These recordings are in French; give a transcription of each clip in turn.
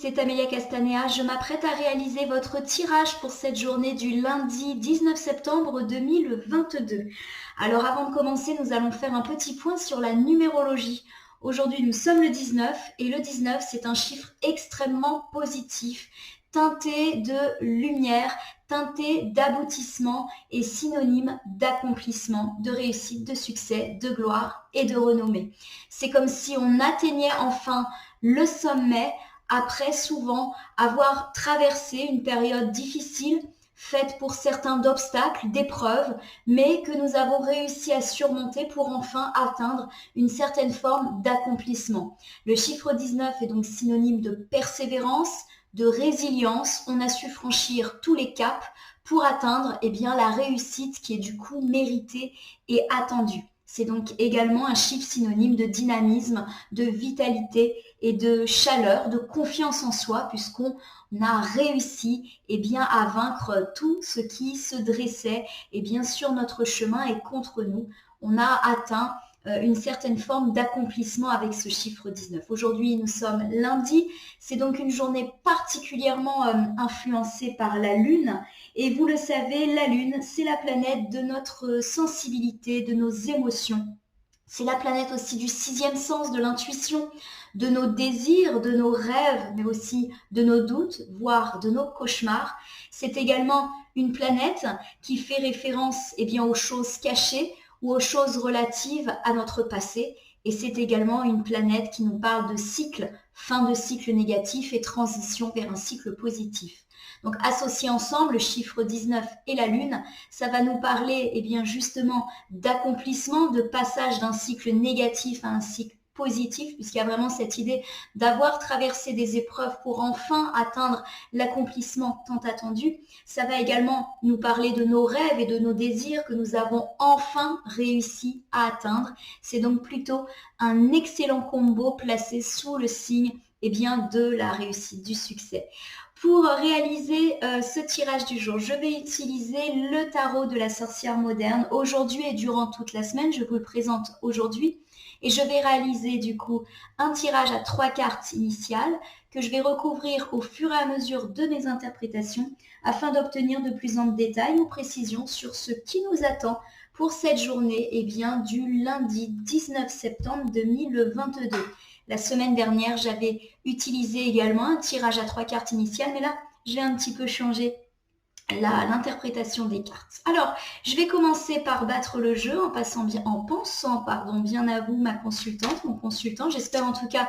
c'est Amélia Castanea. Je m'apprête à réaliser votre tirage pour cette journée du lundi 19 septembre 2022. Alors avant de commencer, nous allons faire un petit point sur la numérologie. Aujourd'hui, nous sommes le 19 et le 19, c'est un chiffre extrêmement positif, teinté de lumière, teinté d'aboutissement et synonyme d'accomplissement, de réussite, de succès, de gloire et de renommée. C'est comme si on atteignait enfin le sommet après souvent avoir traversé une période difficile faite pour certains d'obstacles, d'épreuves, mais que nous avons réussi à surmonter pour enfin atteindre une certaine forme d'accomplissement. Le chiffre 19 est donc synonyme de persévérance, de résilience. On a su franchir tous les caps pour atteindre la réussite qui est du coup méritée et attendue. C'est donc également un chiffre synonyme de dynamisme, de vitalité et de chaleur, de confiance en soi, puisqu'on a réussi à vaincre tout ce qui se dressait sur notre chemin et contre nous. On a atteint une certaine forme d'accomplissement avec ce chiffre 19. Aujourd'hui, nous sommes lundi. C'est donc une journée particulièrement influencée par la Lune. Et vous le savez, la Lune, c'est la planète de notre sensibilité, de nos émotions. C'est la planète aussi du sixième sens, de l'intuition, de nos désirs, de nos rêves, mais aussi de nos doutes, voire de nos cauchemars. C'est également une planète qui fait référence aux choses cachées, ou aux choses relatives à notre passé. Et c'est également une planète qui nous parle de cycle, fin de cycle négatif et transition vers un cycle positif. Donc associer ensemble le chiffre 19 et la Lune, ça va nous parler justement d'accomplissement, de passage d'un cycle négatif à un cycle positif, puisqu'il y a vraiment cette idée d'avoir traversé des épreuves pour enfin atteindre l'accomplissement tant attendu. Ça va également nous parler de nos rêves et de nos désirs que nous avons enfin réussi à atteindre. C'est donc plutôt un excellent combo placé sous le signe de la réussite, du succès. Pour réaliser ce tirage du jour, je vais utiliser le tarot de la sorcière moderne aujourd'hui et durant toute la semaine. Je vous le présente aujourd'hui. Et je vais réaliser du coup un tirage à 3 cartes initiales que je vais recouvrir au fur et à mesure de mes interprétations afin d'obtenir de plus amples détails ou précisions sur ce qui nous attend pour cette journée du lundi 19 septembre 2022. La semaine dernière, j'avais utilisé également un tirage à 3 cartes initiales, mais là, j'ai un petit peu changé l'interprétation des cartes. Alors, je vais commencer par battre le jeu en pensant bien à vous, ma consultante, mon consultant. J'espère en tout cas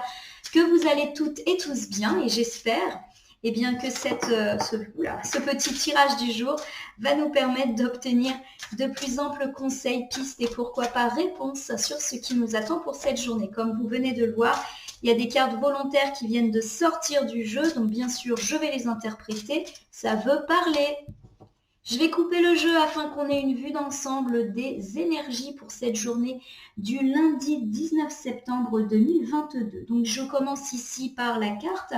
que vous allez toutes et tous bien et j'espère que ce petit tirage du jour va nous permettre d'obtenir de plus amples conseils, pistes et pourquoi pas réponses sur ce qui nous attend pour cette journée. Comme vous venez de le voir, il y a des cartes volontaires qui viennent de sortir du jeu, donc bien sûr, je vais les interpréter. Ça veut parler. Je vais couper le jeu afin qu'on ait une vue d'ensemble des énergies pour cette journée du lundi 19 septembre 2022. Donc, je commence ici par la carte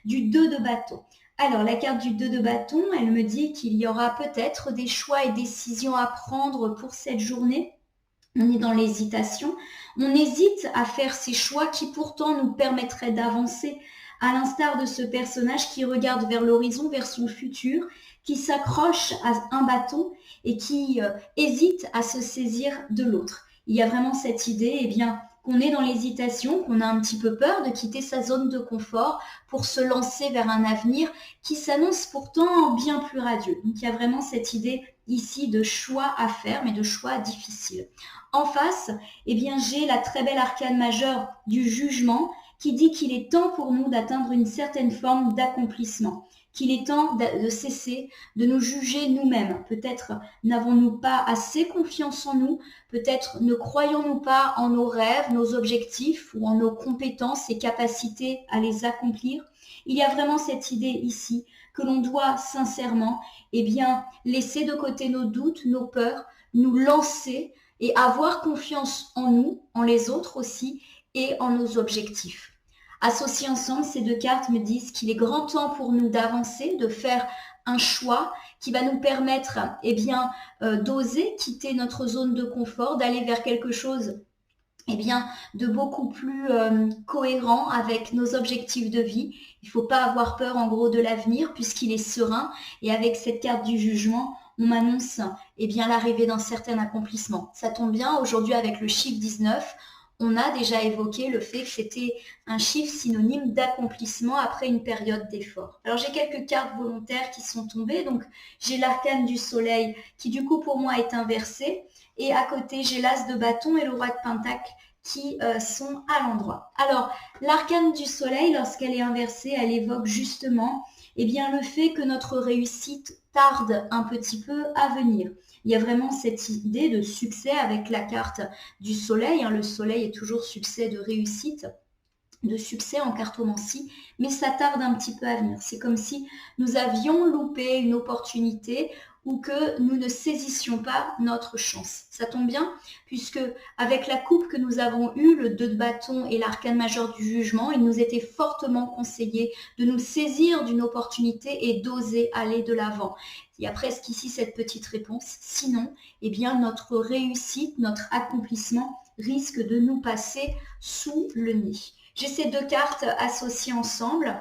du 2 de bâton. Alors, la carte du 2 de bâton, elle me dit qu'il y aura peut-être des choix et décisions à prendre pour cette journée. On est dans l'hésitation. On hésite à faire ces choix qui pourtant nous permettraient d'avancer, à l'instar de ce personnage qui regarde vers l'horizon, vers son futur, qui s'accroche à un bâton et qui hésite à se saisir de l'autre. Il y a vraiment cette idée qu'on est dans l'hésitation, qu'on a un petit peu peur de quitter sa zone de confort pour se lancer vers un avenir qui s'annonce pourtant bien plus radieux. Donc il y a vraiment cette idée ici de choix à faire, mais de choix difficiles. En face, j'ai la très belle arcane majeure du jugement qui dit qu'il est temps pour nous d'atteindre une certaine forme d'accomplissement, qu'il est temps de cesser de nous juger nous-mêmes. Peut-être n'avons-nous pas assez confiance en nous, peut-être ne croyons-nous pas en nos rêves, nos objectifs ou en nos compétences et capacités à les accomplir. Il y a vraiment cette idée ici que l'on doit sincèrement laisser de côté nos doutes, nos peurs, nous lancer et avoir confiance en nous, en les autres aussi et en nos objectifs. Associés ensemble, ces deux cartes me disent qu'il est grand temps pour nous d'avancer, de faire un choix qui va nous permettre d'oser quitter notre zone de confort, d'aller vers quelque chose eh bien, de beaucoup plus cohérent avec nos objectifs de vie. Il ne faut pas avoir peur en gros de l'avenir puisqu'il est serein et avec cette carte du jugement, on m'annonce eh bien l'arrivée d'un certain accomplissement. Ça tombe bien, aujourd'hui avec le chiffre 19, on a déjà évoqué le fait que c'était un chiffre synonyme d'accomplissement après une période d'effort. Alors j'ai quelques cartes volontaires qui sont tombées, donc j'ai l'arcane du soleil qui du coup pour moi est inversé. Et à côté, j'ai l'as de bâton et le roi de pentacle qui sont à l'endroit. Alors, l'arcane du soleil, lorsqu'elle est inversée, elle évoque justement eh bien, le fait que notre réussite tarde un petit peu à venir. Il y a vraiment cette idée de succès avec la carte du soleil. Le soleil est toujours succès de réussite, de succès en cartomancie, mais ça tarde un petit peu à venir. C'est comme si nous avions loupé une opportunité ou que nous ne saisissions pas notre chance. Ça tombe bien, puisque avec la coupe que nous avons eue, le 2 de bâton et l'arcane majeur du jugement, il nous était fortement conseillé de nous saisir d'une opportunité et d'oser aller de l'avant. Il y a presque ici cette petite réponse. Sinon, eh bien, notre réussite, notre accomplissement risque de nous passer sous le nez. J'ai ces deux cartes associées ensemble.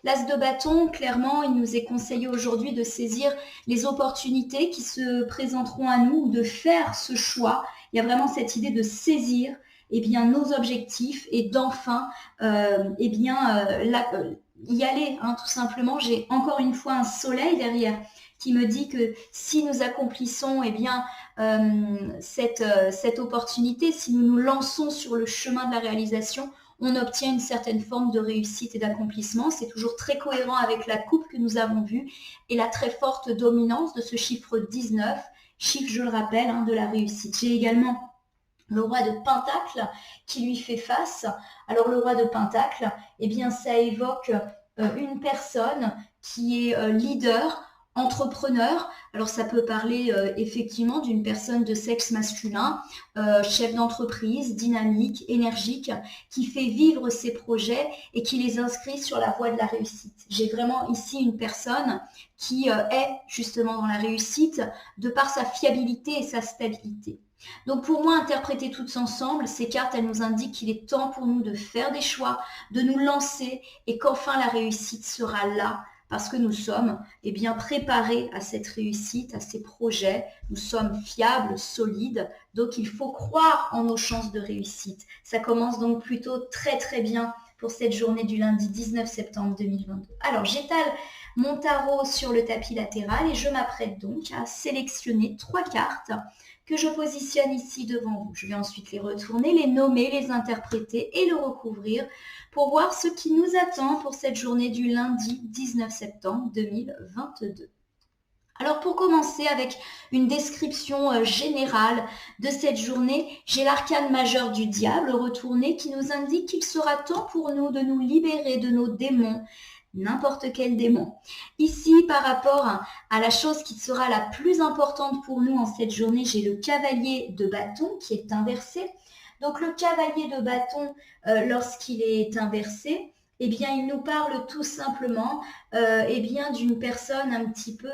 L'as de bâton, clairement, il nous est conseillé aujourd'hui de saisir les opportunités qui se présenteront à nous ou de faire ce choix. Il y a vraiment cette idée de saisir eh bien, nos objectifs et d'enfin y aller, tout simplement. J'ai encore une fois un soleil derrière qui me dit que si nous accomplissons eh bien, cette opportunité, si nous nous lançons sur le chemin de la réalisation, on obtient une certaine forme de réussite et d'accomplissement. C'est toujours très cohérent avec la coupe que nous avons vue et la très forte dominance de ce chiffre 19, chiffre, je le rappelle, de la réussite. J'ai également le roi de Pentacle qui lui fait face. Alors le roi de Pentacle, eh bien ça évoque une personne qui est leader, entrepreneur. Alors ça peut parler effectivement d'une personne de sexe masculin, chef d'entreprise, dynamique, énergique, qui fait vivre ses projets et qui les inscrit sur la voie de la réussite. J'ai vraiment ici une personne qui est justement dans la réussite de par sa fiabilité et sa stabilité. Donc pour moi, interpréter toutes ensemble, ces cartes, elles nous indiquent qu'il est temps pour nous de faire des choix, de nous lancer et qu'enfin la réussite sera là parce que nous sommes bien préparés à cette réussite, à ces projets. Nous sommes fiables, solides, donc il faut croire en nos chances de réussite. Ça commence donc plutôt très très bien pour cette journée du lundi 19 septembre 2022. Alors j'étale mon tarot sur le tapis latéral et je m'apprête donc à sélectionner 3 cartes que je positionne ici devant vous. Je vais ensuite les retourner, les nommer, les interpréter et le recouvrir pour voir ce qui nous attend pour cette journée du lundi 19 septembre 2022. Alors pour commencer avec une description générale de cette journée, j'ai l'arcane majeur du diable retourné qui nous indique qu'il sera temps pour nous de nous libérer de nos démons, n'importe quel démon. Ici, par rapport à la chose qui sera la plus importante pour nous en cette journée, j'ai le cavalier de bâton qui est inversé. Donc le cavalier de bâton, lorsqu'il est inversé, eh bien, il nous parle tout simplement d'une personne un petit peu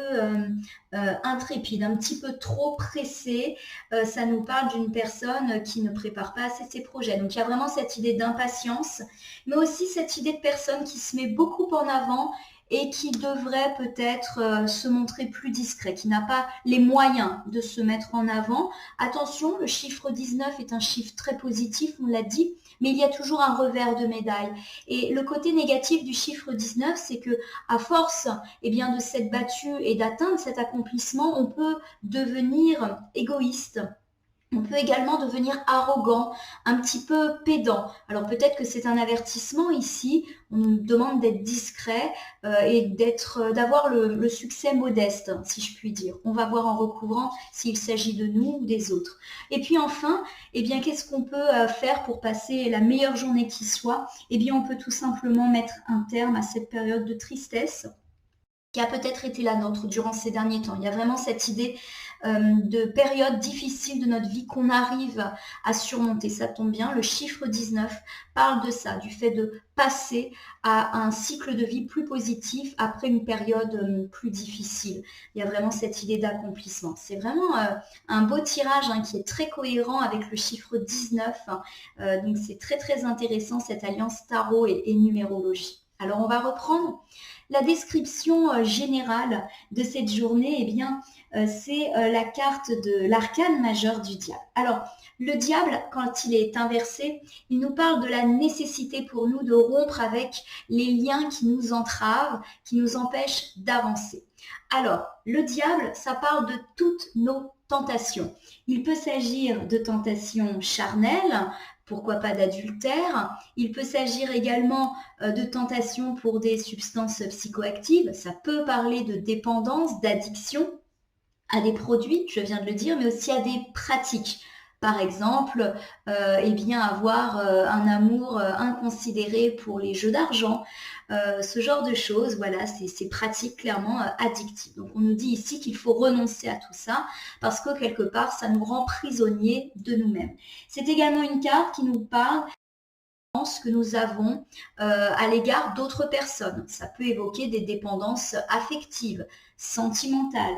intrépide, un petit peu trop pressée. Ça nous parle d'une personne qui ne prépare pas assez ses projets. Donc, il y a vraiment cette idée d'impatience, mais aussi cette idée de personne qui se met beaucoup en avant et qui devrait peut-être se montrer plus discret, qui n'a pas les moyens de se mettre en avant. Attention, le chiffre 19 est un chiffre très positif, on l'a dit, mais il y a toujours un revers de médaille. Et le côté négatif du chiffre 19, c'est que à force de s'être battu et d'atteindre cet accomplissement, on peut devenir égoïste. On peut également devenir arrogant, un petit peu pédant. Alors peut-être que c'est un avertissement ici, on nous demande d'être discret et d'avoir le succès modeste, si je puis dire. On va voir en recouvrant s'il s'agit de nous ou des autres. Et puis enfin, qu'est-ce qu'on peut faire pour passer la meilleure journée qui soit ? On peut tout simplement mettre un terme à cette période de tristesse. qui a peut-être été la nôtre durant ces derniers temps. Il y a vraiment cette idée de période difficile de notre vie qu'on arrive à surmonter. Ça tombe bien, le chiffre 19 parle de ça, du fait de passer à un cycle de vie plus positif après une période plus difficile. Il y a vraiment cette idée d'accomplissement. C'est vraiment un beau tirage qui est très cohérent avec le chiffre 19. Donc c'est très très intéressant cette alliance tarot et numérologie. Alors on va reprendre la description générale de cette journée. Eh bien, c'est la carte de l'arcane majeur du diable. Alors, le diable, quand il est inversé, il nous parle de la nécessité pour nous de rompre avec les liens qui nous entravent, qui nous empêchent d'avancer. Alors, le diable, ça parle de toutes nos tentations. Il peut s'agir de tentations charnelles, pourquoi pas d'adultère. Il peut s'agir également de tentations pour des substances psychoactives. Ça peut parler de dépendance, d'addiction à des produits, je viens de le dire, mais aussi à des pratiques. Par exemple, eh bien avoir un amour inconsidéré pour les jeux d'argent, ce genre de choses, voilà, c'est pratiques clairement addictives. Donc on nous dit ici qu'il faut renoncer à tout ça parce que quelque part, ça nous rend prisonniers de nous-mêmes. C'est également une carte qui nous parle que nous avons à l'égard d'autres personnes. Ça peut évoquer des dépendances affectives, sentimentales.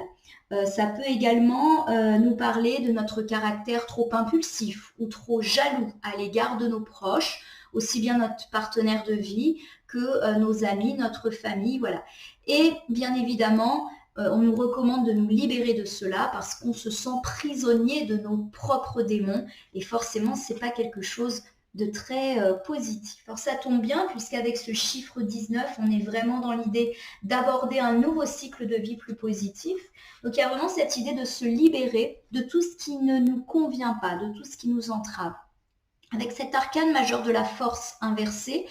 Ça peut également nous parler de notre caractère trop impulsif ou trop jaloux à l'égard de nos proches, aussi bien notre partenaire de vie que nos amis, notre famille, voilà. Et bien évidemment, on nous recommande de nous libérer de cela parce qu'on se sent prisonnier de nos propres démons et forcément, c'est pas quelque chose de très positif. Alors ça tombe bien puisqu'avec ce chiffre 19, on est vraiment dans l'idée d'aborder un nouveau cycle de vie plus positif. Donc il y a vraiment cette idée de se libérer de tout ce qui ne nous convient pas, de tout ce qui nous entrave. Avec cet arcane majeur de la force inversée,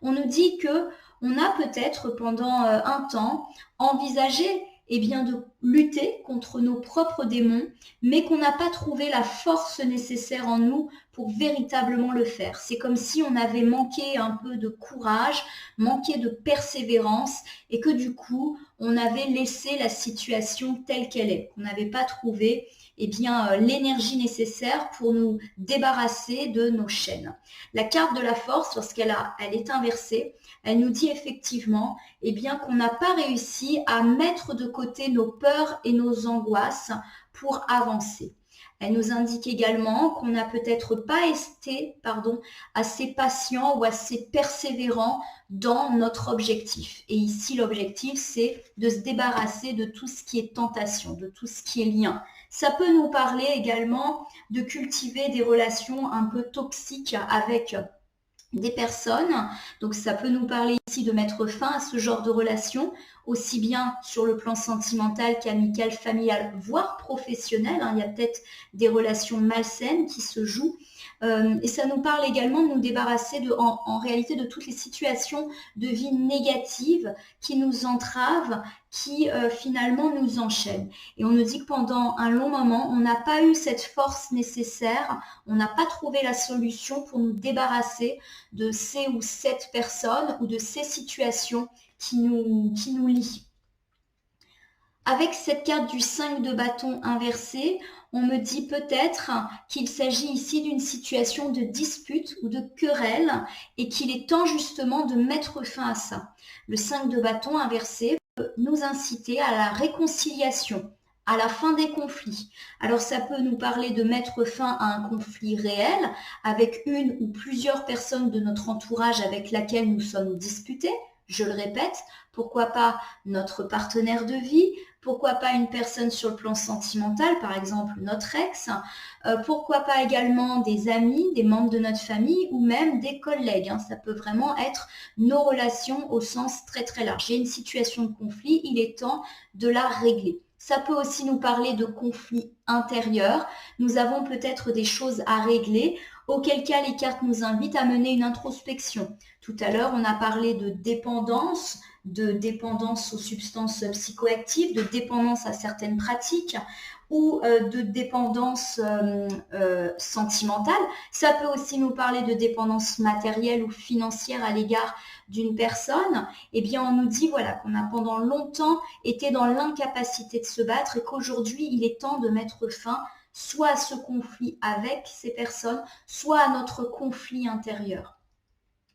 on nous dit que on a peut-être pendant un temps envisagé bien, de lutter contre nos propres démons, mais qu'on n'a pas trouvé la force nécessaire en nous pour véritablement le faire. C'est comme si on avait manqué un peu de courage, manqué de persévérance, et que du coup, on avait laissé la situation telle qu'elle est. On n'avait pas trouvé bien, l'énergie nécessaire pour nous débarrasser de nos chaînes. La carte de la force, lorsqu'elle est inversée, elle nous dit effectivement bien, qu'on n'a pas réussi à mettre de côté nos peurs et nos angoisses pour avancer. Elle nous indique également qu'on n'a peut-être pas été assez patient ou assez persévérant dans notre objectif. Et ici, l'objectif, c'est de se débarrasser de tout ce qui est tentation, de tout ce qui est lien. Ça peut nous parler également de cultiver des relations un peu toxiques avec des personnes. Donc ça peut nous parler ici de mettre fin à ce genre de relation, aussi bien sur le plan sentimental qu'amical, familial, voire professionnel. Il y a peut-être des relations malsaines qui se jouent. Et ça nous parle également de nous débarrasser en réalité de toutes les situations de vie négatives qui nous entravent, qui finalement nous enchaînent. Et on nous dit que pendant un long moment, on n'a pas eu cette force nécessaire, on n'a pas trouvé la solution pour nous débarrasser de ces ou cette personnes ou de ces situations qui nous lient. Avec cette carte du 5 de bâton inversé, on me dit peut-être qu'il s'agit ici d'une situation de dispute ou de querelle et qu'il est temps justement de mettre fin à ça. Le 5 de bâton inversé peut nous inciter à la réconciliation, à la fin des conflits. Alors ça peut nous parler de mettre fin à un conflit réel avec une ou plusieurs personnes de notre entourage avec laquelle nous sommes disputés. Je le répète, pourquoi pas notre partenaire de vie, pourquoi pas une personne sur le plan sentimental, par exemple notre ex, pourquoi pas également des amis, des membres de notre famille ou même des collègues. Ça peut vraiment être nos relations au sens très très large. Il y a une situation de conflit, il est temps de la régler. Ça peut aussi nous parler de conflits intérieurs. Nous avons peut-être des choses à régler auquel cas les cartes nous invitent à mener une introspection. Tout à l'heure, on a parlé de dépendance aux substances psychoactives, de dépendance à certaines pratiques ou de dépendance sentimentale. Ça peut aussi nous parler de dépendance matérielle ou financière à l'égard d'une personne. Eh bien, on nous dit voilà, qu'on a pendant longtemps été dans l'incapacité de se battre et qu'aujourd'hui, il est temps de mettre fin soit à ce conflit avec ces personnes, soit à notre conflit intérieur.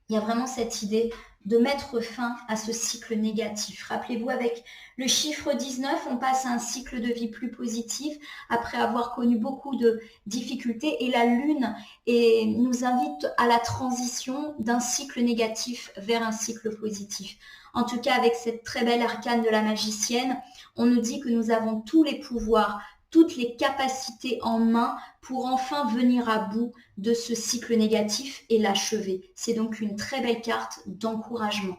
Il y a vraiment cette idée de mettre fin à ce cycle négatif. Rappelez-vous, avec le chiffre 19, on passe à un cycle de vie plus positif après avoir connu beaucoup de difficultés et la Lune nous invite à la transition d'un cycle négatif vers un cycle positif. En tout cas, avec cette très belle arcane de la magicienne, on nous dit que nous avons tous les pouvoirs, toutes les capacités en main pour enfin venir à bout de ce cycle négatif et l'achever. C'est donc une très belle carte d'encouragement.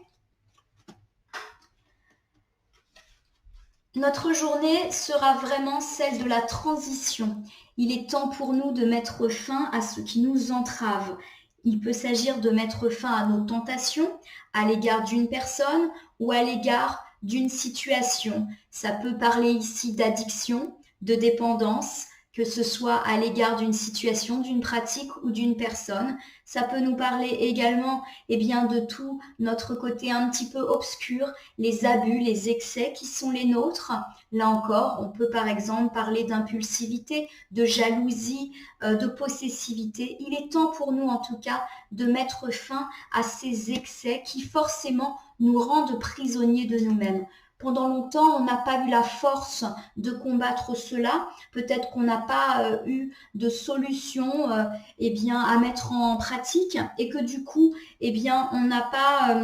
Notre journée sera vraiment celle de la transition. Il est temps pour nous de mettre fin à ce qui nous entrave. Il peut s'agir de mettre fin à nos tentations à l'égard d'une personne ou à l'égard d'une situation. Ça peut parler ici d'addiction, de dépendance, que ce soit à l'égard d'une situation, d'une pratique ou d'une personne. Ça peut nous parler également de tout notre côté un petit peu obscur, les abus, les excès qui sont les nôtres. Là encore, on peut par exemple parler d'impulsivité, de jalousie, de possessivité. Il est temps pour nous en tout cas de mettre fin à ces excès qui forcément nous rendent prisonniers de nous-mêmes. Pendant longtemps, on n'a pas eu la force de combattre cela. Peut-être qu'on n'a pas eu de solution à mettre en pratique et que du coup, on n'a pas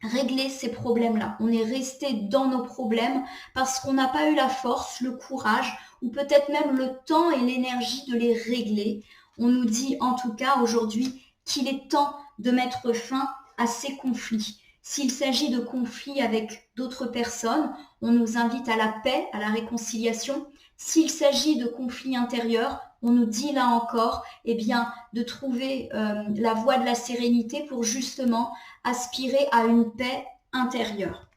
réglé ces problèmes-là. On est resté dans nos problèmes parce qu'on n'a pas eu la force, le courage ou peut-être même le temps et l'énergie de les régler. On nous dit en tout cas aujourd'hui qu'il est temps de mettre fin à ces conflits. S'il s'agit de conflits avec d'autres personnes, on nous invite à la paix, à la réconciliation. S'il s'agit de conflits intérieurs, on nous dit là encore de trouver la voie de la sérénité pour justement aspirer à une paix intérieure.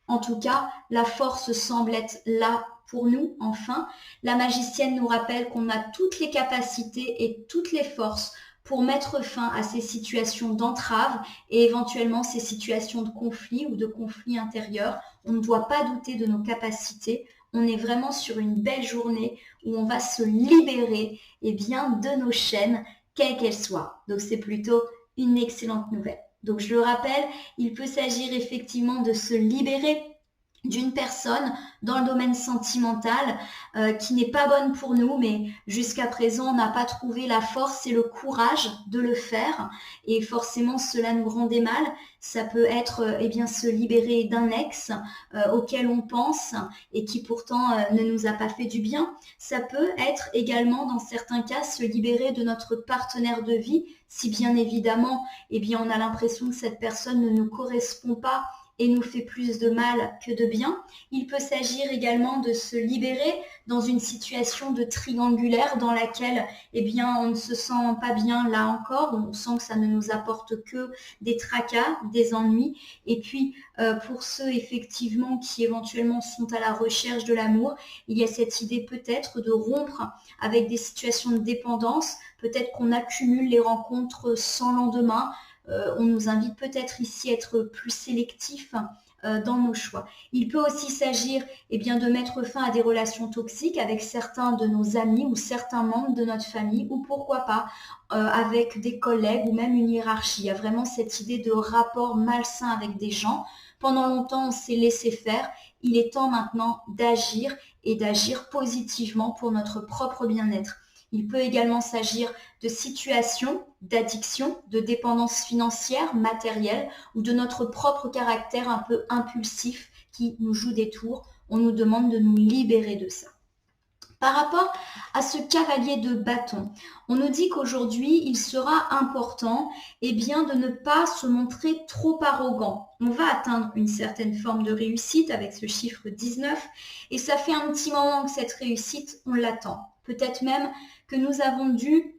En tout cas, la force semble être là pour nous, enfin. La magicienne nous rappelle qu'on a toutes les capacités et toutes les forces pour mettre fin à ces situations d'entrave et éventuellement ces situations de conflit ou de conflit intérieur. On ne doit pas douter de nos capacités. On est vraiment sur une belle journée où on va se libérer de nos chaînes, quelles qu'elles soient. Donc c'est plutôt une excellente nouvelle. Donc je le rappelle, il peut s'agir effectivement de se libérer d'une personne dans le domaine sentimental qui n'est pas bonne pour nous, mais jusqu'à présent on n'a pas trouvé la force et le courage de le faire et forcément cela nous rendait mal. Ça peut être se libérer d'un ex auquel on pense et qui pourtant ne nous a pas fait du bien. Ça peut être également dans certains cas se libérer de notre partenaire de vie si bien évidemment on a l'impression que cette personne ne nous correspond pas et nous fait plus de mal que de bien. Il peut s'agir également de se libérer dans une situation de triangulaire dans laquelle on ne se sent pas bien là encore, on sent que ça ne nous apporte que des tracas, des ennuis. Et puis pour ceux effectivement qui éventuellement sont à la recherche de l'amour, il y a cette idée peut-être de rompre avec des situations de dépendance, peut-être qu'on accumule les rencontres sans lendemain. On nous invite peut-être ici à être plus sélectif dans nos choix. Il peut aussi s'agir de mettre fin à des relations toxiques avec certains de nos amis ou certains membres de notre famille ou pourquoi pas avec des collègues ou même une hiérarchie. Il y a vraiment cette idée de rapport malsain avec des gens. Pendant longtemps, on s'est laissé faire. Il est temps maintenant d'agir et d'agir positivement pour notre propre bien-être. Il peut également s'agir de situations d'addiction, de dépendance financière, matérielle ou de notre propre caractère un peu impulsif qui nous joue des tours. On nous demande de nous libérer de ça. Par rapport à ce cavalier de bâton, on nous dit qu'aujourd'hui, il sera important de ne pas se montrer trop arrogant. On va atteindre une certaine forme de réussite avec ce chiffre 19 et ça fait un petit moment que cette réussite, on l'attend. Peut-être même que nous avons dû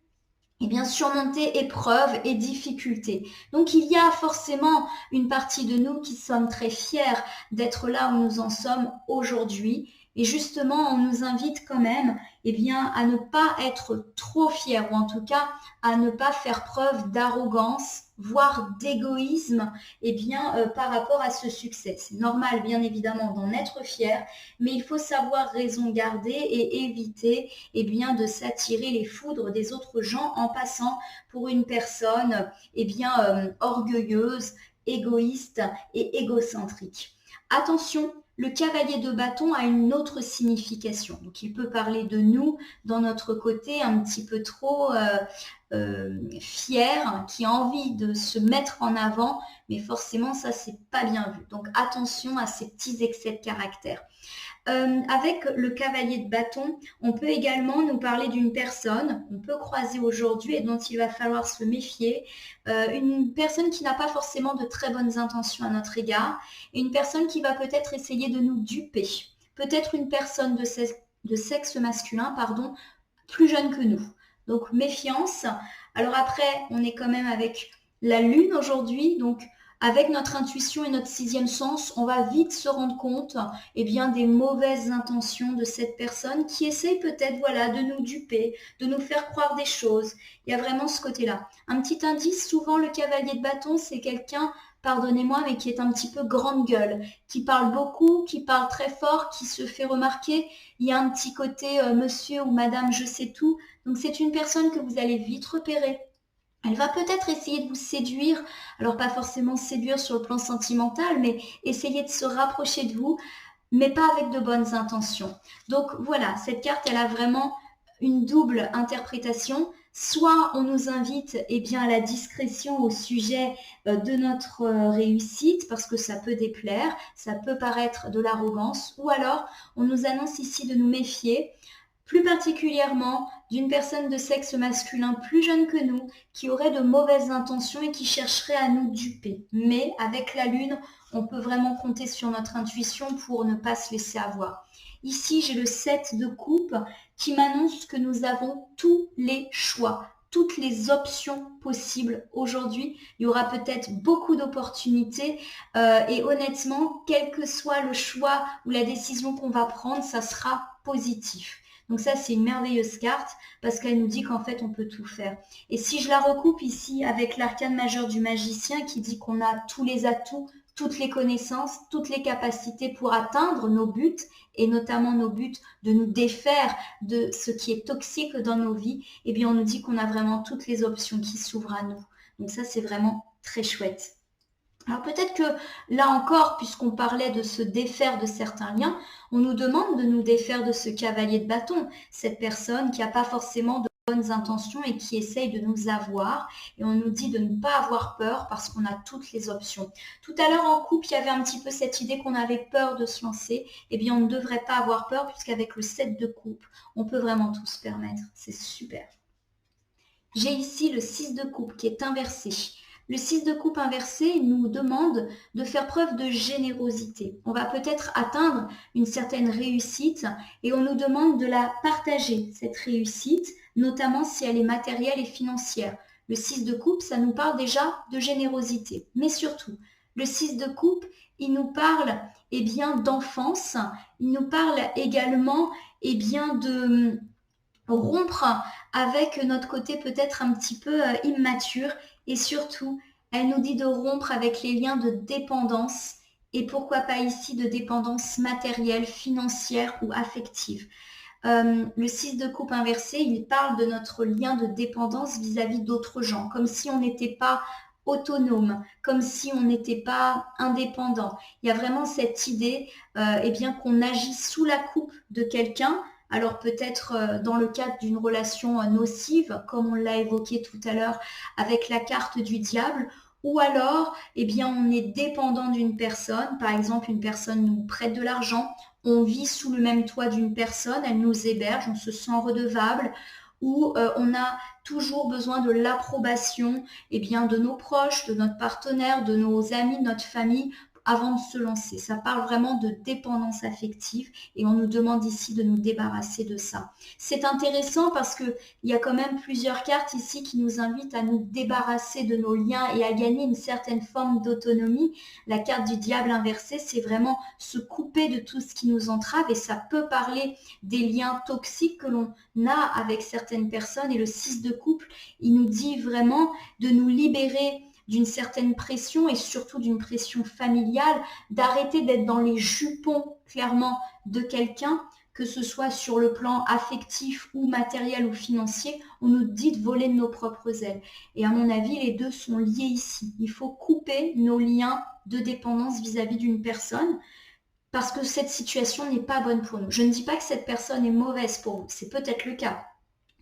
et bien surmonter épreuves et difficultés. Donc il y a forcément une partie de nous qui sommes très fiers d'être là où nous en sommes aujourd'hui. Et justement, on nous invite quand même bien, à ne pas être trop fiers, ou en tout cas à ne pas faire preuve d'arrogance, voire d'égoïsme par rapport à ce succès. C'est normal, bien évidemment, d'en être fier, mais il faut savoir raison garder et éviter de s'attirer les foudres des autres gens en passant pour une personne orgueilleuse, égoïste et égocentrique. Attention, le cavalier de bâton a une autre signification. Donc, il peut parler de nous dans notre côté un petit peu trop fier, qui a envie de se mettre en avant, mais forcément, ça, c'est pas bien vu. Donc, attention à ces petits excès de caractère. Avec le cavalier de bâton, on peut également nous parler d'une personne qu'on peut croiser aujourd'hui et dont il va falloir se méfier. Une personne qui n'a pas forcément de très bonnes intentions à notre égard et une personne qui va peut-être essayer de nous duper. Peut-être une personne de sexe masculin, plus jeune que nous. Donc méfiance. Alors après, on est quand même avec la lune aujourd'hui, donc avec notre intuition et notre sixième sens, on va vite se rendre compte des mauvaises intentions de cette personne qui essaye peut-être de nous duper, de nous faire croire des choses. Il y a vraiment ce côté-là. Un petit indice, souvent le cavalier de bâton, c'est quelqu'un, pardonnez-moi, mais qui est un petit peu grande gueule, qui parle beaucoup, qui parle très fort, qui se fait remarquer. Il y a un petit côté monsieur ou madame je sais tout. Donc c'est une personne que vous allez vite repérer. Elle va peut-être essayer de vous séduire, alors pas forcément séduire sur le plan sentimental, mais essayer de se rapprocher de vous, mais pas avec de bonnes intentions. Donc voilà, cette carte, elle a vraiment une double interprétation. Soit on nous invite à la discrétion au sujet de notre réussite, parce que ça peut déplaire, ça peut paraître de l'arrogance, ou alors on nous annonce ici de nous méfier, plus particulièrement d'une personne de sexe masculin plus jeune que nous, qui aurait de mauvaises intentions et qui chercherait à nous duper. Mais avec la lune, on peut vraiment compter sur notre intuition pour ne pas se laisser avoir. Ici, j'ai le 7 de coupe qui m'annonce que nous avons tous les choix, toutes les options possibles aujourd'hui. Il y aura peut-être beaucoup d'opportunités et honnêtement, quel que soit le choix ou la décision qu'on va prendre, ça sera positif. Donc ça, c'est une merveilleuse carte parce qu'elle nous dit qu'en fait, on peut tout faire. Et si je la recoupe ici avec l'arcane majeur du magicien qui dit qu'on a tous les atouts, toutes les connaissances, toutes les capacités pour atteindre nos buts et notamment nos buts de nous défaire de ce qui est toxique dans nos vies, on nous dit qu'on a vraiment toutes les options qui s'ouvrent à nous. Donc ça, c'est vraiment très chouette. Alors peut-être que là encore, puisqu'on parlait de se défaire de certains liens, on nous demande de nous défaire de ce cavalier de bâton, cette personne qui n'a pas forcément de bonnes intentions et qui essaye de nous avoir. Et on nous dit de ne pas avoir peur parce qu'on a toutes les options. Tout à l'heure en couple, il y avait un petit peu cette idée qu'on avait peur de se lancer. On ne devrait pas avoir peur puisqu'avec le 7 de coupe, on peut vraiment tout se permettre. C'est super. J'ai ici le 6 de coupe qui est inversé. Le 6 de coupe inversé nous demande de faire preuve de générosité. On va peut-être atteindre une certaine réussite et on nous demande de la partager, cette réussite, notamment si elle est matérielle et financière. Le 6 de coupe, ça nous parle déjà de générosité. Mais surtout, le 6 de coupe, il nous parle d'enfance, il nous parle également de rompre avec notre côté peut-être un petit peu immature et surtout, elle nous dit de rompre avec les liens de dépendance et pourquoi pas ici de dépendance matérielle, financière ou affective. Le 6 de coupe inversé, il parle de notre lien de dépendance vis-à-vis d'autres gens, comme si on n'était pas autonome, comme si on n'était pas indépendant. Il y a vraiment cette idée qu'on agit sous la coupe de quelqu'un. Alors peut-être dans le cadre d'une relation nocive, comme on l'a évoqué tout à l'heure avec la carte du diable, ou alors on est dépendant d'une personne, par exemple une personne nous prête de l'argent, on vit sous le même toit d'une personne, elle nous héberge, on se sent redevable, ou on a toujours besoin de l'approbation de nos proches, de notre partenaire, de nos amis, de notre famille, avant de se lancer. Ça parle vraiment de dépendance affective et on nous demande ici de nous débarrasser de ça. C'est intéressant parce qu'il y a quand même plusieurs cartes ici qui nous invitent à nous débarrasser de nos liens et à gagner une certaine forme d'autonomie. La carte du diable inversé, c'est vraiment se couper de tout ce qui nous entrave et ça peut parler des liens toxiques que l'on a avec certaines personnes. Et le 6 de couple, il nous dit vraiment de nous libérer d'une certaine pression et surtout d'une pression familiale, d'arrêter d'être dans les jupons clairement de quelqu'un, que ce soit sur le plan affectif ou matériel ou financier. On nous dit de voler de nos propres ailes. Et à mon avis, les deux sont liés ici. Il faut couper nos liens de dépendance vis-à-vis d'une personne parce que cette situation n'est pas bonne pour nous. Je ne dis pas que cette personne est mauvaise pour vous, c'est peut-être le cas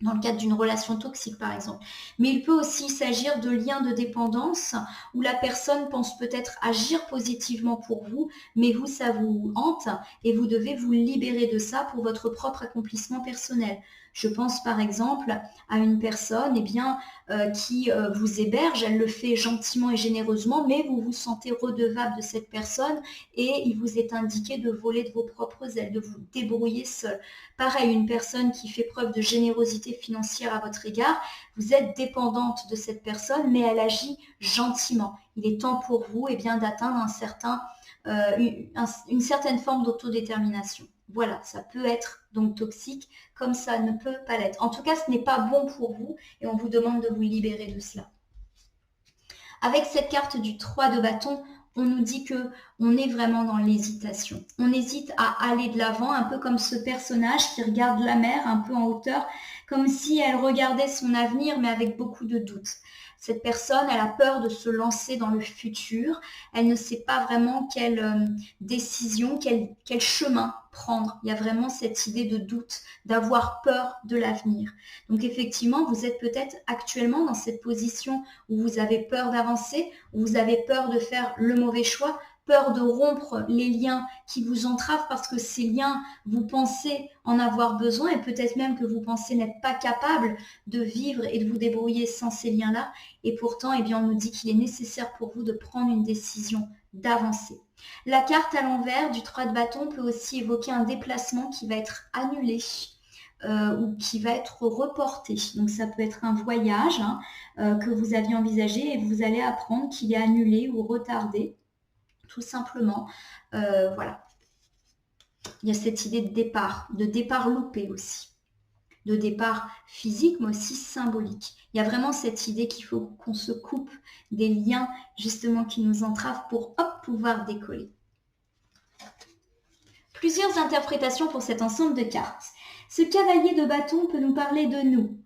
dans le cadre d'une relation toxique par exemple. Mais il peut aussi s'agir de liens de dépendance où la personne pense peut-être agir positivement pour vous, mais vous, ça vous hante et vous devez vous libérer de ça pour votre propre accomplissement personnel. Je pense par exemple à une personne qui vous héberge, elle le fait gentiment et généreusement, mais vous vous sentez redevable de cette personne et il vous est indiqué de voler de vos propres ailes, de vous débrouiller seul. Pareil, une personne qui fait preuve de générosité financière à votre égard, vous êtes dépendante de cette personne, mais elle agit gentiment. Il est temps pour vous d'atteindre une certaine forme d'autodétermination. Voilà, ça peut être donc toxique, comme ça ne peut pas l'être. En tout cas, ce n'est pas bon pour vous et on vous demande de vous libérer de cela. Avec cette carte du 3 de bâton, on nous dit que on est vraiment dans l'hésitation. On hésite à aller de l'avant, un peu comme ce personnage qui regarde la mer un peu en hauteur, comme si elle regardait son avenir, mais avec beaucoup de doutes. Cette personne, elle a peur de se lancer dans le futur. Elle ne sait pas vraiment quelle décision, quel chemin prendre. Il y a vraiment cette idée de doute, d'avoir peur de l'avenir. Donc effectivement, vous êtes peut-être actuellement dans cette position où vous avez peur d'avancer, où vous avez peur de faire le mauvais choix, peur de rompre les liens qui vous entravent parce que ces liens, vous pensez en avoir besoin et peut-être même que vous pensez n'être pas capable de vivre et de vous débrouiller sans ces liens-là. Et pourtant, on nous dit qu'il est nécessaire pour vous de prendre une décision, d'avancer. La carte à l'envers du 3 de bâton peut aussi évoquer un déplacement qui va être annulé. Ou qui va être reporté. Donc ça peut être un voyage que vous aviez envisagé et vous allez apprendre qu'il est annulé ou retardé. Tout simplement, voilà. Il y a cette idée de départ loupé aussi, de départ physique, mais aussi symbolique. Il y a vraiment cette idée qu'il faut qu'on se coupe des liens justement qui nous entravent pour pouvoir décoller. Plusieurs interprétations pour cet ensemble de cartes. Ce cavalier de bâton peut nous parler de nous.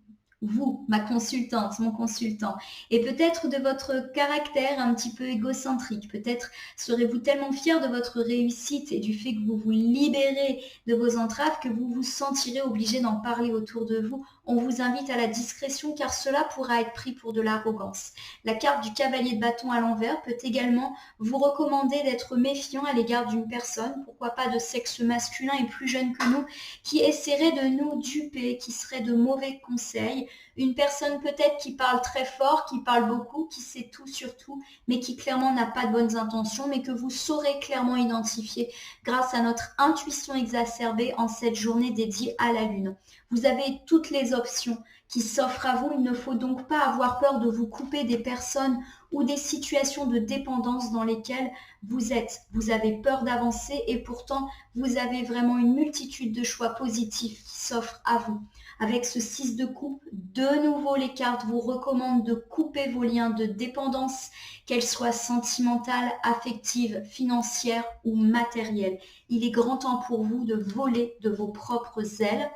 Vous, ma consultante, mon consultant, et peut-être de votre caractère un petit peu égocentrique. Peut-être serez-vous tellement fier de votre réussite et du fait que vous vous libérez de vos entraves que vous vous sentirez obligé d'en parler autour de vous. On vous invite à la discrétion car cela pourra être pris pour de l'arrogance. La carte du cavalier de bâton à l'envers peut également vous recommander d'être méfiant à l'égard d'une personne, pourquoi pas de sexe masculin et plus jeune que nous, qui essaierait de nous duper, qui serait de mauvais conseils. Une personne peut-être qui parle très fort, qui parle beaucoup, qui sait tout sur tout, mais qui clairement n'a pas de bonnes intentions, mais que vous saurez clairement identifier grâce à notre intuition exacerbée en cette journée dédiée à la Lune. Vous avez toutes les options qui s'offrent à vous. Il ne faut donc pas avoir peur de vous couper des personnes ou des situations de dépendance dans lesquelles vous êtes. Vous avez peur d'avancer et pourtant, vous avez vraiment une multitude de choix positifs qui s'offrent à vous. Avec ce 6 de coupe, de nouveau les cartes vous recommandent de couper vos liens de dépendance, qu'elles soient sentimentales, affectives, financières ou matérielles. Il est grand temps pour vous de voler de vos propres ailes.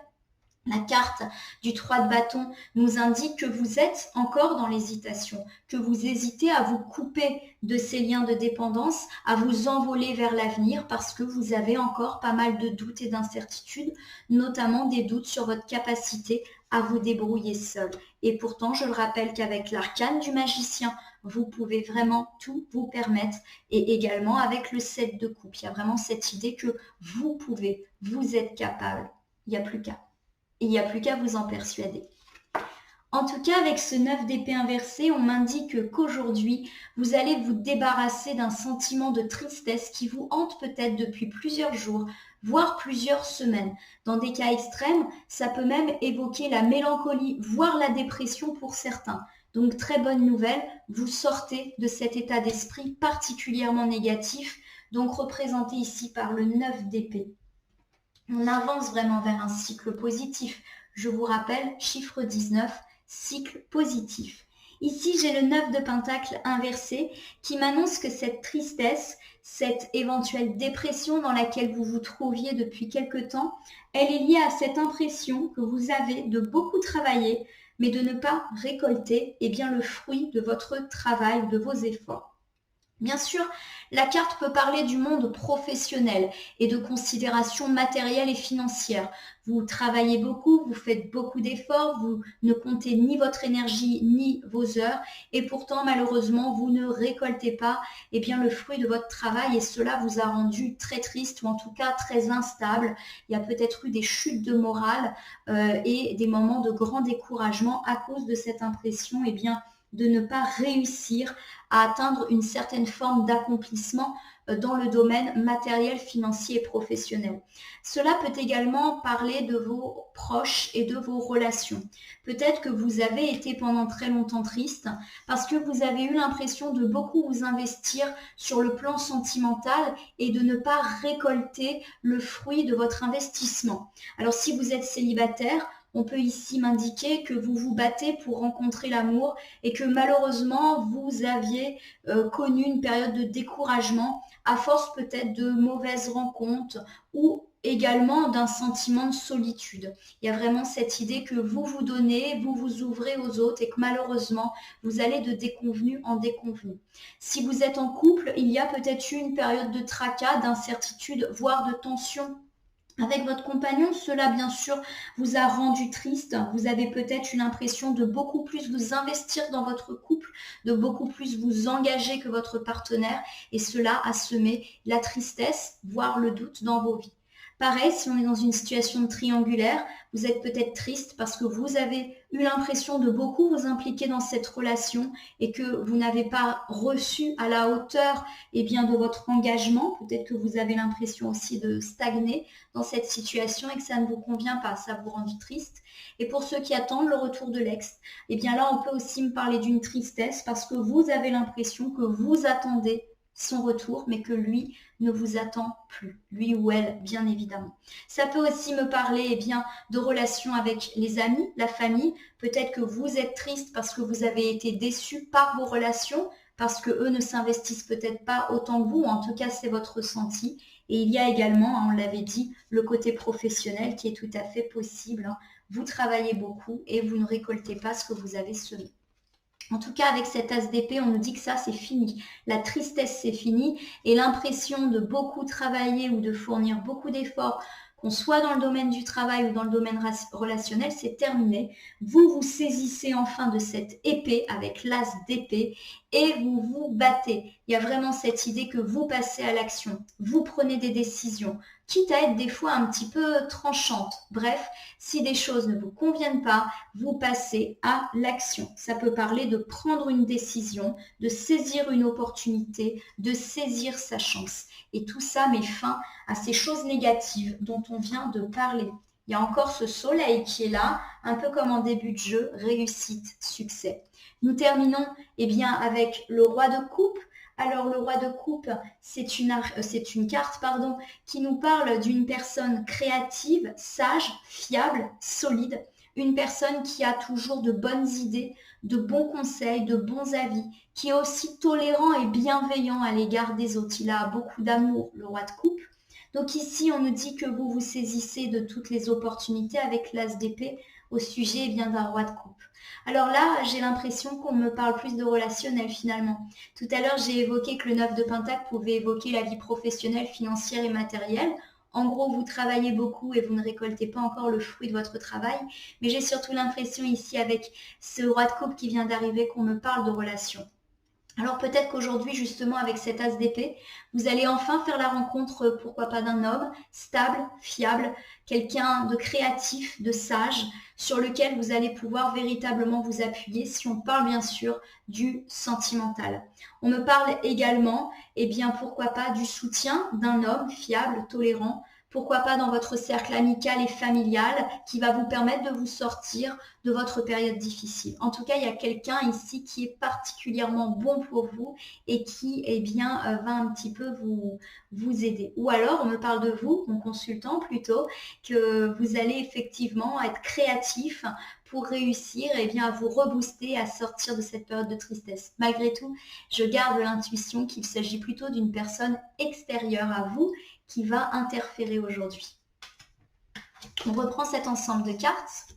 La carte du 3 de bâton nous indique que vous êtes encore dans l'hésitation, que vous hésitez à vous couper de ces liens de dépendance, à vous envoler vers l'avenir parce que vous avez encore pas mal de doutes et d'incertitudes, notamment des doutes sur votre capacité à vous débrouiller seul. Et pourtant, je le rappelle qu'avec l'arcane du magicien, vous pouvez vraiment tout vous permettre. Et également avec le 7 de coupe, il y a vraiment cette idée que vous pouvez, vous êtes capable. Il n'y a plus qu'à. Il n'y a plus qu'à vous en persuader. En tout cas, avec ce 9 d'épée inversé, on m'indique qu'aujourd'hui, vous allez vous débarrasser d'un sentiment de tristesse qui vous hante peut-être depuis plusieurs jours, voire plusieurs semaines. Dans des cas extrêmes, ça peut même évoquer la mélancolie, voire la dépression pour certains. Donc, très bonne nouvelle, vous sortez de cet état d'esprit particulièrement négatif, donc représenté ici par le 9 d'épée. On avance vraiment vers un cycle positif. Je vous rappelle, chiffre 19, cycle positif. Ici, j'ai le 9 de Pentacle inversé qui m'annonce que cette tristesse, cette éventuelle dépression dans laquelle vous vous trouviez depuis quelque temps, elle est liée à cette impression que vous avez de beaucoup travailler, mais de ne pas récolter bien, le fruit de votre travail, de vos efforts. Bien sûr, la carte peut parler du monde professionnel et de considérations matérielles et financières. Vous travaillez beaucoup, vous faites beaucoup d'efforts, vous ne comptez ni votre énergie ni vos heures et pourtant malheureusement vous ne récoltez pas bien, le fruit de votre travail et cela vous a rendu très triste ou en tout cas très instable. Il y a peut-être eu des chutes de morale et des moments de grand découragement à cause de cette impression bien, de ne pas réussir à atteindre une certaine forme d'accomplissement dans le domaine matériel, financier et professionnel. Cela peut également parler de vos proches et de vos relations. Peut-être que vous avez été pendant très longtemps triste parce que vous avez eu l'impression de beaucoup vous investir sur le plan sentimental et de ne pas récolter le fruit de votre investissement. Alors si vous êtes célibataire, on peut ici m'indiquer que vous vous battez pour rencontrer l'amour et que malheureusement, vous aviez connu une période de découragement à force peut-être de mauvaises rencontres ou également d'un sentiment de solitude. Il y a vraiment cette idée que vous vous donnez, vous vous ouvrez aux autres et que malheureusement, vous allez de déconvenu en déconvenu. Si vous êtes en couple, il y a peut-être eu une période de tracas, d'incertitude, voire de tension avec votre compagnon. Cela, bien sûr, vous a rendu triste. Vous avez peut-être eu l'impression de beaucoup plus vous investir dans votre couple, de beaucoup plus vous engager que votre partenaire. Et cela a semé la tristesse, voire le doute dans vos vies. Pareil, si on est dans une situation triangulaire, vous êtes peut-être triste parce que vous avez eu l'impression de beaucoup vous impliquer dans cette relation et que vous n'avez pas reçu à la hauteur bien, de votre engagement. Peut-être que vous avez l'impression aussi de stagner dans cette situation et que ça ne vous convient pas, ça vous rend triste. Et pour ceux qui attendent le retour de l'ex, bien là, on peut aussi me parler d'une tristesse parce que vous avez l'impression que vous attendez son retour, mais que lui ne vous attend plus, lui ou elle, bien évidemment. Ça peut aussi me parler bien, de relations avec les amis, la famille. Peut-être que vous êtes triste parce que vous avez été déçu par vos relations, parce qu'eux ne s'investissent peut-être pas autant que vous, en tout cas c'est votre ressenti. Et il y a également, on l'avait dit, le côté professionnel qui est tout à fait possible. Vous travaillez beaucoup et vous ne récoltez pas ce que vous avez semé. En tout cas, avec cet as d'épée, on nous dit que ça, c'est fini. La tristesse, c'est fini. Et l'impression de beaucoup travailler ou de fournir beaucoup d'efforts, qu'on soit dans le domaine du travail ou dans le domaine relationnel, c'est terminé. Vous vous saisissez enfin de cette épée avec l'as d'épée et vous vous battez. Il y a vraiment cette idée que vous passez à l'action. Vous prenez des décisions, quitte à être des fois un petit peu tranchantes. Bref, si des choses ne vous conviennent pas, vous passez à l'action. Ça peut parler de prendre une décision, de saisir une opportunité, de saisir sa chance. Et tout ça met fin à ces choses négatives dont on vient de parler. Il y a encore ce soleil qui est là, un peu comme en début de jeu, réussite, succès. Nous terminons bien, avec le roi de coupe. Alors le roi de coupe, c'est une carte qui nous parle d'une personne créative, sage, fiable, solide. Une personne qui a toujours de bonnes idées, de bons conseils, de bons avis, qui est aussi tolérant et bienveillant à l'égard des autres. Il a beaucoup d'amour, le roi de coupe. Donc ici, on nous dit que vous vous saisissez de toutes les opportunités avec l'as d'épée au sujet d'un roi de coupe. Alors là, j'ai l'impression qu'on me parle plus de relationnel finalement. Tout à l'heure, j'ai évoqué que le 9 de Pentacle pouvait évoquer la vie professionnelle, financière et matérielle. En gros, vous travaillez beaucoup et vous ne récoltez pas encore le fruit de votre travail. Mais j'ai surtout l'impression ici avec ce roi de coupe qui vient d'arriver qu'on me parle de relations. Alors peut-être qu'aujourd'hui, justement, avec cet as d'épée, vous allez enfin faire la rencontre, pourquoi pas, d'un homme stable, fiable, quelqu'un de créatif, de sage, sur lequel vous allez pouvoir véritablement vous appuyer si on parle bien sûr du sentimental. On me parle également, eh bien, pourquoi pas, du soutien d'un homme fiable, tolérant, pourquoi pas dans votre cercle amical et familial qui va vous permettre de vous sortir de votre période difficile. En tout cas, il y a quelqu'un ici qui est particulièrement bon pour vous et qui, eh bien, va un petit peu vous aider. Ou alors, on me parle de vous, mon consultant plutôt, que vous allez effectivement être créatif pour réussir eh bien, à vous rebooster, à sortir de cette période de tristesse. Malgré tout, je garde l'intuition qu'il s'agit plutôt d'une personne extérieure à vous qui va interférer aujourd'hui. On reprend cet ensemble de cartes.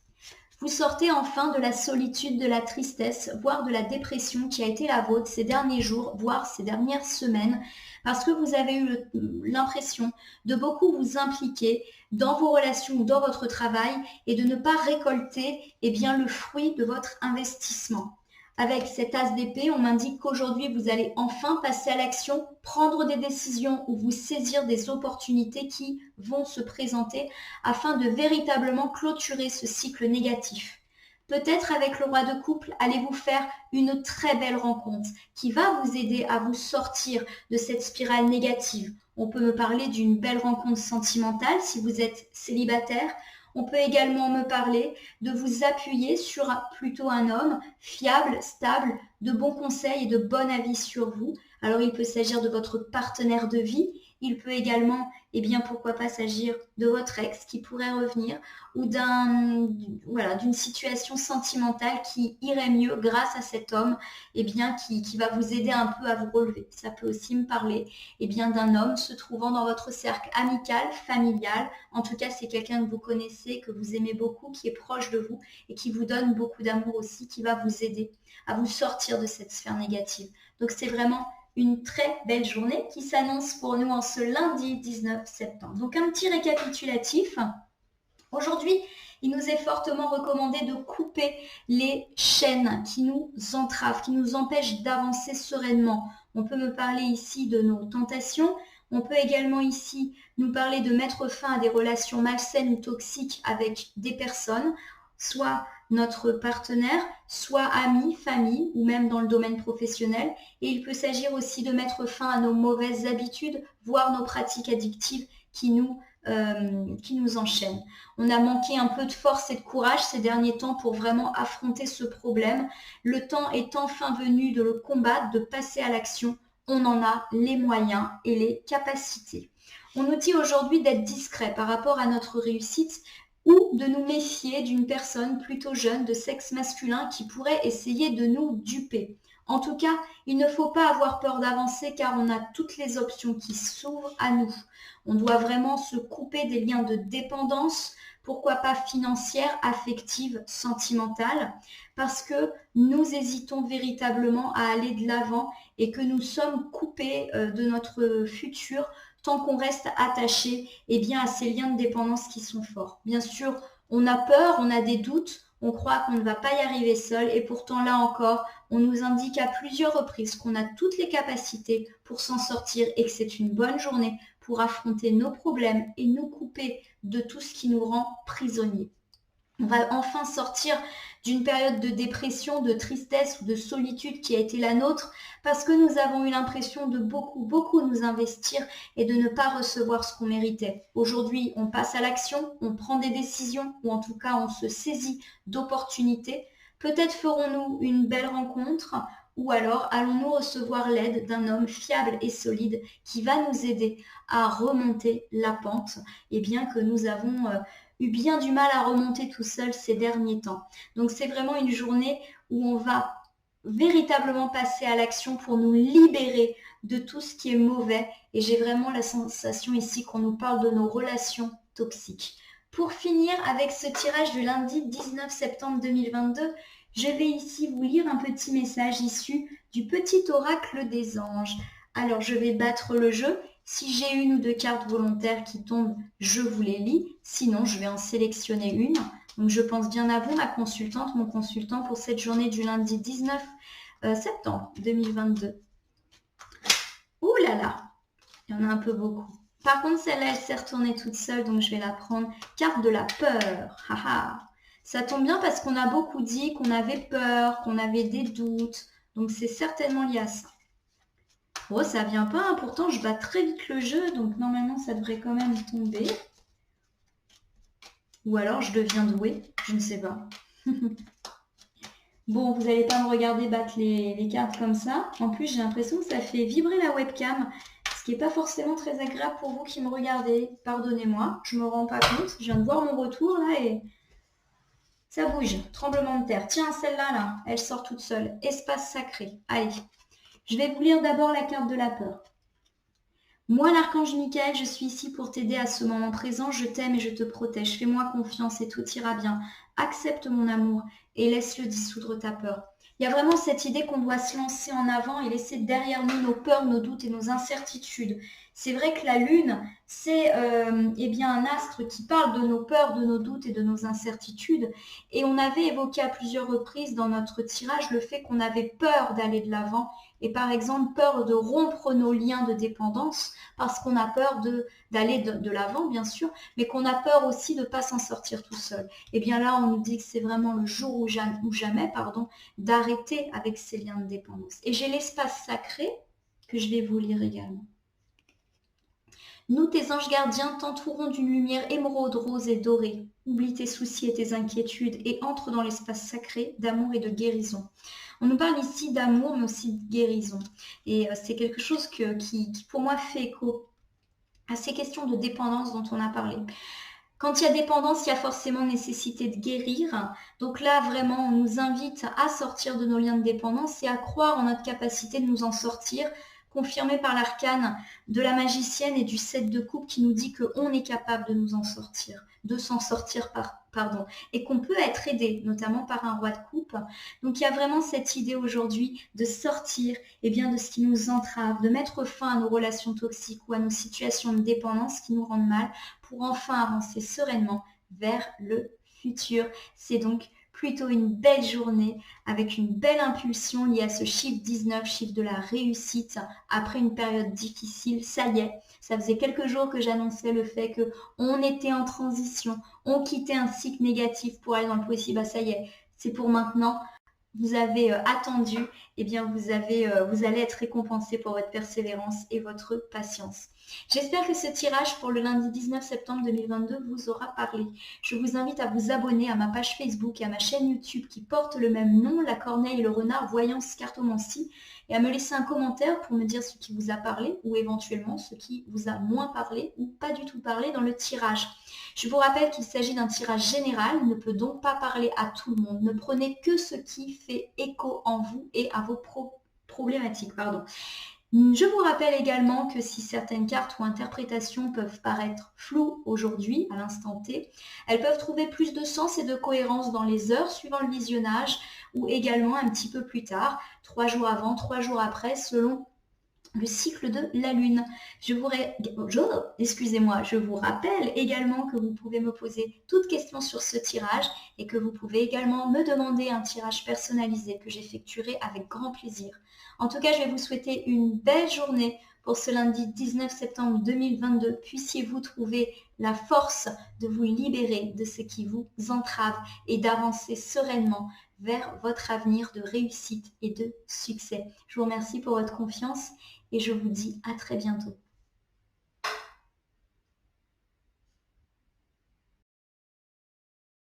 Vous sortez enfin de la solitude, de la tristesse, voire de la dépression qui a été la vôtre ces derniers jours, voire ces dernières semaines, parce que vous avez eu l'impression de beaucoup vous impliquer dans vos relations ou dans votre travail et de ne pas récolter eh bien, le fruit de votre investissement. Avec cet as d'épée, on m'indique qu'aujourd'hui, vous allez enfin passer à l'action, prendre des décisions ou vous saisir des opportunités qui vont se présenter afin de véritablement clôturer ce cycle négatif. Peut-être avec le roi de couple, allez-vous faire une très belle rencontre qui va vous aider à vous sortir de cette spirale négative. On peut me parler d'une belle rencontre sentimentale si vous êtes célibataire. On peut également me parler de vous appuyer sur plutôt un homme fiable, stable, de bons conseils et de bon avis sur vous. Alors il peut s'agir de votre partenaire de vie, il peut également, eh bien pourquoi pas s'agir de votre ex qui pourrait revenir ou d'une situation sentimentale qui irait mieux grâce à cet homme, eh bien qui va vous aider un peu à vous relever. Ça peut aussi me parler eh bien d'un homme se trouvant dans votre cercle amical, familial. En tout cas, c'est quelqu'un que vous connaissez, que vous aimez beaucoup, qui est proche de vous et qui vous donne beaucoup d'amour aussi, qui va vous aider à vous sortir de cette sphère négative. Donc c'est vraiment une très belle journée qui s'annonce pour nous en ce lundi 19 septembre. Donc un petit récapitulatif. Aujourd'hui, il nous est fortement recommandé de couper les chaînes qui nous entravent, qui nous empêchent d'avancer sereinement. On peut me parler ici de nos tentations. On peut également ici nous parler de mettre fin à des relations malsaines ou toxiques avec des personnes, soit notre partenaire, soit amis, famille ou même dans le domaine professionnel. Et il peut s'agir aussi de mettre fin à nos mauvaises habitudes, voire nos pratiques addictives qui nous enchaînent. On a manqué un peu de force et de courage ces derniers temps pour vraiment affronter ce problème. Le temps est enfin venu de le combattre, de passer à l'action. On en a les moyens et les capacités. On nous dit aujourd'hui d'être discret par rapport à notre réussite, ou de nous méfier d'une personne plutôt jeune de sexe masculin qui pourrait essayer de nous duper. En tout cas, il ne faut pas avoir peur d'avancer car on a toutes les options qui s'ouvrent à nous. On doit vraiment se couper des liens de dépendance, pourquoi pas financière, affective, sentimentale, parce que nous hésitons véritablement à aller de l'avant et que nous sommes coupés de notre futur tant qu'on reste attaché eh bien, à ces liens de dépendance qui sont forts. Bien sûr, on a peur, on a des doutes, on croit qu'on ne va pas y arriver seul et pourtant là encore, on nous indique à plusieurs reprises qu'on a toutes les capacités pour s'en sortir et que c'est une bonne journée pour affronter nos problèmes et nous couper de tout ce qui nous rend prisonniers. On va enfin sortir d'une période de dépression, de tristesse ou de solitude qui a été la nôtre parce que nous avons eu l'impression de beaucoup nous investir et de ne pas recevoir ce qu'on méritait. Aujourd'hui, on passe à l'action, on prend des décisions ou en tout cas on se saisit d'opportunités. Peut-être ferons-nous une belle rencontre ou alors allons-nous recevoir l'aide d'un homme fiable et solide qui va nous aider à remonter la pente et bien que nous avons eu bien du mal à remonter tout seul ces derniers temps. Donc c'est vraiment une journée où on va véritablement passer à l'action pour nous libérer de tout ce qui est mauvais et j'ai vraiment la sensation ici qu'on nous parle de nos relations toxiques. Pour finir avec ce tirage du lundi 19 septembre 2022, je vais ici vous lire un petit message issu du petit oracle des anges. Alors je vais battre le jeu. Si j'ai une ou deux cartes volontaires qui tombent, je vous les lis. Sinon, je vais en sélectionner une. Donc, je pense bien à vous, ma consultante, mon consultant, pour cette journée du lundi 19 septembre 2022. Ouh là là, il y en a un peu beaucoup. Par contre, celle-là, elle s'est retournée toute seule, donc je vais la prendre. Carte de la peur. Haha. Ça tombe bien parce qu'on a beaucoup dit qu'on avait peur, qu'on avait des doutes. Donc, c'est certainement lié à ça. Oh, ça vient pas, hein. Pourtant, je bats très vite le jeu, donc normalement, ça devrait quand même tomber. Ou alors, je deviens douée, je ne sais pas. Bon, vous n'allez pas me regarder battre les cartes comme ça. En plus, j'ai l'impression que ça fait vibrer la webcam, ce qui n'est pas forcément très agréable pour vous qui me regardez. Pardonnez-moi, je ne me rends pas compte. Je viens de voir mon retour là et ça bouge. Tremblement de terre. Tiens, celle-là, là, elle sort toute seule. Espace sacré. Allez, je vais vous lire d'abord la carte de la peur. Moi, l'archange Michael, je suis ici pour t'aider à ce moment présent. Je t'aime et je te protège. Fais-moi confiance et tout ira bien. Accepte mon amour et laisse-le dissoudre ta peur. Il y a vraiment cette idée qu'on doit se lancer en avant et laisser derrière nous nos peurs, nos doutes et nos incertitudes. C'est vrai que la lune, c'est eh bien un astre qui parle de nos peurs, de nos doutes et de nos incertitudes. Et on avait évoqué à plusieurs reprises dans notre tirage le fait qu'on avait peur d'aller de l'avant et par exemple peur de rompre nos liens de dépendance parce qu'on a peur d'aller de l'avant, bien sûr, mais qu'on a peur aussi de ne pas s'en sortir tout seul. Et bien là, on nous dit que c'est vraiment le jour ou jamais, d'arrêter avec ces liens de dépendance. Et j'ai l'espace sacré que je vais vous lire également. Nous, tes anges gardiens, t'entourons d'une lumière émeraude, rose et dorée. Oublie tes soucis et tes inquiétudes et entre dans l'espace sacré d'amour et de guérison. On nous parle ici d'amour, mais aussi de guérison. Et c'est quelque chose qui, pour moi, fait écho à ces questions de dépendance dont on a parlé. Quand il y a dépendance, il y a forcément nécessité de guérir. Donc là, vraiment, on nous invite à sortir de nos liens de dépendance et à croire en notre capacité de nous en sortir, confirmé par l'arcane de la magicienne et du 7 de coupe qui nous dit qu'on est capable de nous en sortir, de s'en sortir, et qu'on peut être aidé, notamment par un roi de coupe. Donc il y a vraiment cette idée aujourd'hui de sortir de ce qui nous entrave, de mettre fin à nos relations toxiques ou à nos situations de dépendance qui nous rendent mal pour enfin avancer sereinement vers le futur. C'est donc plutôt une belle journée avec une belle impulsion liée à ce chiffre 19, chiffre de la réussite après une période difficile. Ça y est, ça faisait quelques jours que j'annonçais le fait qu'on était en transition, on quittait un cycle négatif pour aller dans le possible. Ça y est, c'est pour maintenant. Vous avez attendu, vous allez être récompensé pour votre persévérance et votre patience. J'espère que ce tirage pour le lundi 19 septembre 2022 vous aura parlé. Je vous invite à vous abonner à ma page Facebook et à ma chaîne YouTube qui porte le même nom, La Corneille et le Renard Voyance Cartomancie, et à me laisser un commentaire pour me dire ce qui vous a parlé ou éventuellement ce qui vous a moins parlé ou pas du tout parlé dans le tirage. Je vous rappelle qu'il s'agit d'un tirage général, il ne peut donc pas parler à tout le monde. Ne prenez que ce qui fait écho en vous et à vos problématiques. Je vous rappelle également que si certaines cartes ou interprétations peuvent paraître floues aujourd'hui, à l'instant T, elles peuvent trouver plus de sens et de cohérence dans les heures suivant le visionnage ou également un petit peu plus tard, 3 jours avant, 3 jours après, selon le cycle de la Lune. Je vous rappelle également que vous pouvez me poser toutes questions sur ce tirage et que vous pouvez également me demander un tirage personnalisé que j'effectuerai avec grand plaisir. En tout cas, je vais vous souhaiter une belle journée pour ce lundi 19 septembre 2022. Puissiez-vous trouver la force de vous libérer de ce qui vous entrave et d'avancer sereinement vers votre avenir de réussite et de succès. Je vous remercie pour votre confiance et je vous dis à très bientôt.